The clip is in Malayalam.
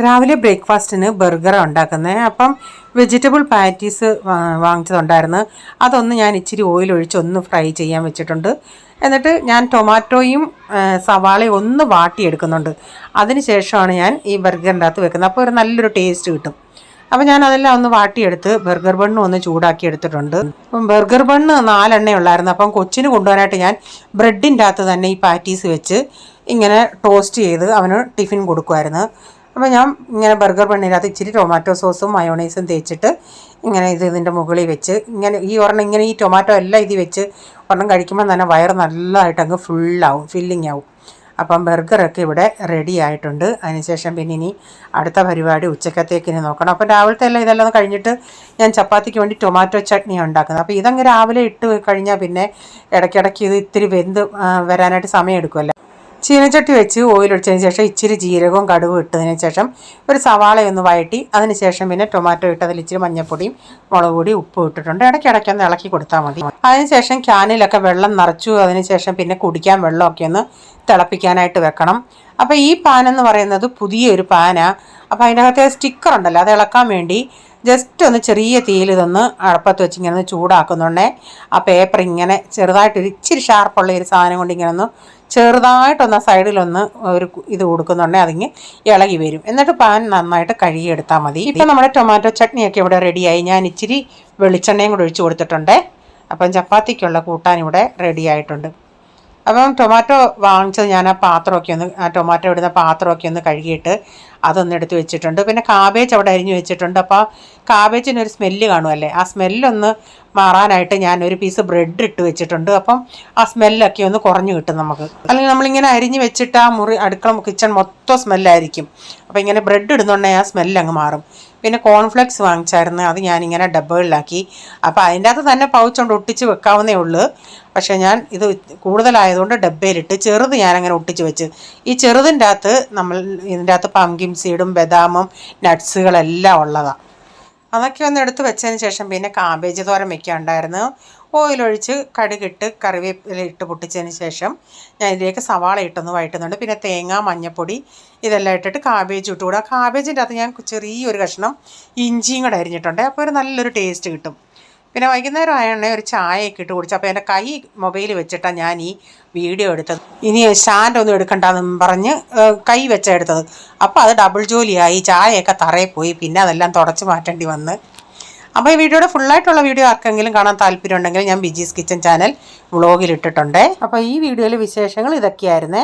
രാവിലെ ബ്രേക്ക്ഫാസ്റ്റിന് ബർഗർ ഉണ്ടാക്കുന്നത്. അപ്പം വെജിറ്റബിൾ പാറ്റീസ് വാങ്ങിച്ചതുണ്ടായിരുന്നു. അതൊന്ന് ഞാൻ ഇച്ചിരി ഓയിൽ ഒഴിച്ച് ഒന്ന് ഫ്രൈ ചെയ്യാൻ വെച്ചിട്ടുണ്ട്. എന്നിട്ട് ഞാൻ ടൊമാറ്റോയും സവാളയും ഒന്ന് വാട്ടിയെടുക്കുന്നുണ്ട്. അതിന് ശേഷമാണ് ഞാൻ ഈ ബർഗറിൻ്റെ അകത്ത് വെക്കുന്നത്. അപ്പോൾ ഒരു നല്ലൊരു ടേസ്റ്റ് കിട്ടും. അപ്പോൾ ഞാൻ അതെല്ലാം ഒന്ന് വാട്ടിയെടുത്ത് ബർഗർ ബണ്ണും ഒന്ന് ചൂടാക്കി എടുത്തിട്ടുണ്ട്. അപ്പം ബർഗർ ബണ്ണ് 4 എണ്ണ ഉള്ളായിരുന്നു. അപ്പം കൊച്ചിന് കൊണ്ടുപോകാനായിട്ട് ഞാൻ ബ്രെഡിൻ്റെ അകത്ത് തന്നെ ഈ പാറ്റീസ് വെച്ച് ഇങ്ങനെ ടോസ്റ്റ് ചെയ്ത് അവന് ടിഫിൻ കൊടുക്കുമായിരുന്നു. അപ്പോൾ ഞാൻ ഇങ്ങനെ ബർഗർ ബണ്ണിനകത്ത് ഇച്ചിരി ടൊമാറ്റോ സോസും മയോണൈസും തേച്ചിട്ട് ഇങ്ങനെ ഇതിൻ്റെ മുകളിൽ വെച്ച് ഇങ്ങനെ ഇങ്ങനെ ഈ ടൊമാറ്റോ എല്ലാം ഇതിൽ വെച്ച് ഒരെണ്ണം കഴിക്കുമ്പോൾ തന്നെ വയറ് നല്ലതായിട്ട് അങ്ങ് ഫില്ലിങ് ആവും. അപ്പം ബർഗറൊക്കെ ഇവിടെ റെഡി ആയിട്ടുണ്ട്. അതിനുശേഷം പിന്നെ ഇനി അടുത്ത പരിപാടി ഉച്ചക്കത്തേക്കിന് നോക്കണം. അപ്പം രാവിലത്തെ ഇതെല്ലാം ഒന്ന് കഴിഞ്ഞിട്ട് ഞാൻ ചപ്പാത്തിക്ക് വേണ്ടി ടൊമാറ്റോ ചട്നി ഉണ്ടാക്കുന്നത്. അപ്പോൾ ഇതങ്ങ് രാവിലെ ഇട്ട് കഴിഞ്ഞാൽ പിന്നെ ഇടയ്ക്കിടയ്ക്ക് ഇത് ഇത്തിരി വെന്ത് വരാനായിട്ട് സമയം എടുക്കുമല്ലോ. ചീനച്ചട്ടി വെച്ച് ഓയിൽ ഒഴിച്ചതിന് ശേഷം ഇച്ചിരി ജീരകവും കടുകും ഇട്ടതിന് ശേഷം ഒരു സവാളയൊന്ന് വഴറ്റി അതിന് ശേഷം പിന്നെ ടൊമാറ്റോ ഇട്ടതിൽ ഇച്ചിരി മഞ്ഞൾപ്പൊടിയും മുളക് പൊടിയും ഉപ്പും ഇട്ടിട്ടുണ്ട്. ഇടയ്ക്കിടയ്ക്കൊന്ന് ഇളക്കി കൊടുത്താൽ മതി. അതിനുശേഷം ക്യാനിലൊക്കെ വെള്ളം നിറച്ചു. അതിനുശേഷം പിന്നെ കുടിക്കാൻ വെള്ളമൊക്കെ ഒന്ന് തിളപ്പിക്കാനായിട്ട് വെക്കണം. അപ്പോൾ ഈ പാൻ എന്ന് പറയുന്നത് പുതിയൊരു പാനാണ്. അപ്പോൾ അതിൻ്റെ അകത്തെ സ്റ്റിക്കർ ഉണ്ടല്ലോ, അത് ഇളക്കാൻ വേണ്ടി ജസ്റ്റ് ഒന്ന് ചെറിയ തീയിൽ ഇതൊന്ന് അടുപ്പത്ത് വെച്ച് ഇങ്ങനെ ഒന്ന് ചൂടാക്കുന്നുണ്ടേ ആ പേപ്പർ ഇങ്ങനെ ചെറുതായിട്ടൊരു ഇച്ചിരി ഷാർപ്പുള്ള ഒരു സാധനം കൊണ്ട് ഇങ്ങനെ ഒന്ന് ചെറുതായിട്ടൊന്ന് സൈഡിലൊന്ന് ഒരു ഇത് കൊടുക്കുന്നുണ്ടെങ്കിൽ അതിങ്ങ് ഇളകി വരും. എന്നിട്ട് പാൻ നന്നായിട്ട് കഴുകിയെടുത്താൽ മതി. ഇപ്പം നമ്മുടെ ടൊമാറ്റോ ചട്നിയൊക്കെ ഇവിടെ റെഡിയായി. ഞാൻ ഇച്ചിരി വെളിച്ചെണ്ണയും കൂടി ഒഴിച്ച് കൊടുത്തിട്ടുണ്ട്. അപ്പം ചപ്പാത്തിക്കുള്ള കൂട്ടാൻ ഇവിടെ റെഡി ആയിട്ടുണ്ട്. അപ്പം ടൊമാറ്റോ വാങ്ങിച്ചത് ഞാൻ ടൊമാറ്റോ ഇടുന്ന പാത്രമൊക്കെ ഒന്ന് കഴുകിയിട്ട് അതൊന്ന് എടുത്ത് വെച്ചിട്ടുണ്ട്. പിന്നെ കാബേജ് അവിടെ അരിഞ്ഞ് വെച്ചിട്ടുണ്ട്. അപ്പോൾ കാബേജിനൊരു സ്മെല്ല് കാണുമല്ലേ, ആ സ്മെല്ലൊന്ന് മാറാനായിട്ട് ഞാൻ ഒരു പീസ് ബ്രെഡ് ഇട്ട് വെച്ചിട്ടുണ്ട്. അപ്പം ആ സ്മെല്ലൊക്കെ ഒന്ന് കുറഞ്ഞു കിട്ടും നമുക്ക്. അല്ലെങ്കിൽ നമ്മളിങ്ങനെ അരിഞ്ഞ് വെച്ചിട്ട് ആ അടുക്കള കിച്ചൺ മൊത്തം സ്മെല്ലായിരിക്കും. അപ്പോൾ ഇങ്ങനെ ബ്രെഡ് ഇടുന്നുണ്ടെങ്കിൽ ആ സ്മെല്ല് അങ്ങ് മാറും. പിന്നെ കോൺഫ്ലെക്സ് വാങ്ങിച്ചായിരുന്നു, അത് ഞാനിങ്ങനെ ഡബ്ബകളിലാക്കി. അപ്പോൾ അതിൻ്റെ അകത്ത് തന്നെ പൗച്ച് കൊണ്ട് ഒട്ടിച്ച് വെക്കാവുന്നേ ഉള്ളൂ. പക്ഷേ ഞാൻ ഇത് കൂടുതലായതുകൊണ്ട് ഡബ്ബയിലിട്ട് ചെറുത് ഞാനങ്ങനെ ഒട്ടിച്ച് വെച്ച്. ഈ ചെറുതിൻ്റെ അകത്ത് ഇതിൻ്റെ അകത്ത് പംകിൻ സീഡും ബദാമും നട്ട്സുകളെല്ലാം ഉള്ളതാണ്. അതൊക്കെ ഒന്ന് എടുത്ത് വെച്ചതിന് ശേഷം പിന്നെ കാബേജ് തോരൻ വെക്കാനുണ്ടായിരുന്നു. ഓയിലൊഴിച്ച് കടുകിട്ട് കറിവേപ്പില ഇട്ട് പൊട്ടിച്ചതിന് ശേഷം ഞാൻ ഇതിലേക്ക് സവാള ഇട്ടൊന്ന് വഴറ്റുന്നുണ്ട്. പിന്നെ തേങ്ങ, മഞ്ഞൾപ്പൊടി ഇതെല്ലാം ഇട്ടിട്ട് കാബേജ് ഇട്ടുകൂടാ. കാബേജിൻ്റെ അകത്ത് ഞാൻ ചെറിയൊരു കഷ്ണം ഇഞ്ചിയും കൂടെ അരിഞ്ഞിട്ടുണ്ട്. അപ്പോൾ ഒരു നല്ലൊരു ടേസ്റ്റ് കിട്ടും. പിന്നെ വൈകുന്നേരം ആയണേ ഒരു ചായയൊക്കെ ഇട്ട് കുടിച്ചു. അപ്പോൾ എൻ്റെ കൈ മൊബൈൽ വെച്ചിട്ടാണ് ഞാൻ ഈ വീഡിയോ എടുത്തത്. ഇനി സ്റ്റാൻഡൊന്നും എടുക്കണ്ടെന്ന് പറഞ്ഞ് കൈ വെച്ചാണ് എടുത്തത്. അപ്പോൾ അത് ഡബിൾ ജോലിയായി. ചായയൊക്കെ തറയിൽ പോയി. പിന്നെ അതെല്ലാം തുടച്ച് മാറ്റേണ്ടി വന്ന്. അപ്പോൾ ഈ വീഡിയോയുടെ ഫുള്ളായിട്ടുള്ള വീഡിയോ ആർക്കെങ്കിലും കാണാൻ താല്പര്യം ഉണ്ടെങ്കിൽ ഞാൻ ബിജീസ് കിച്ചൻ ചാനൽ വ്ളോഗിൽ ഇട്ടിട്ടുണ്ട്. അപ്പോൾ ഈ വീഡിയോയിലെ വിശേഷങ്ങൾ ഇതൊക്കെയായിരുന്നേ.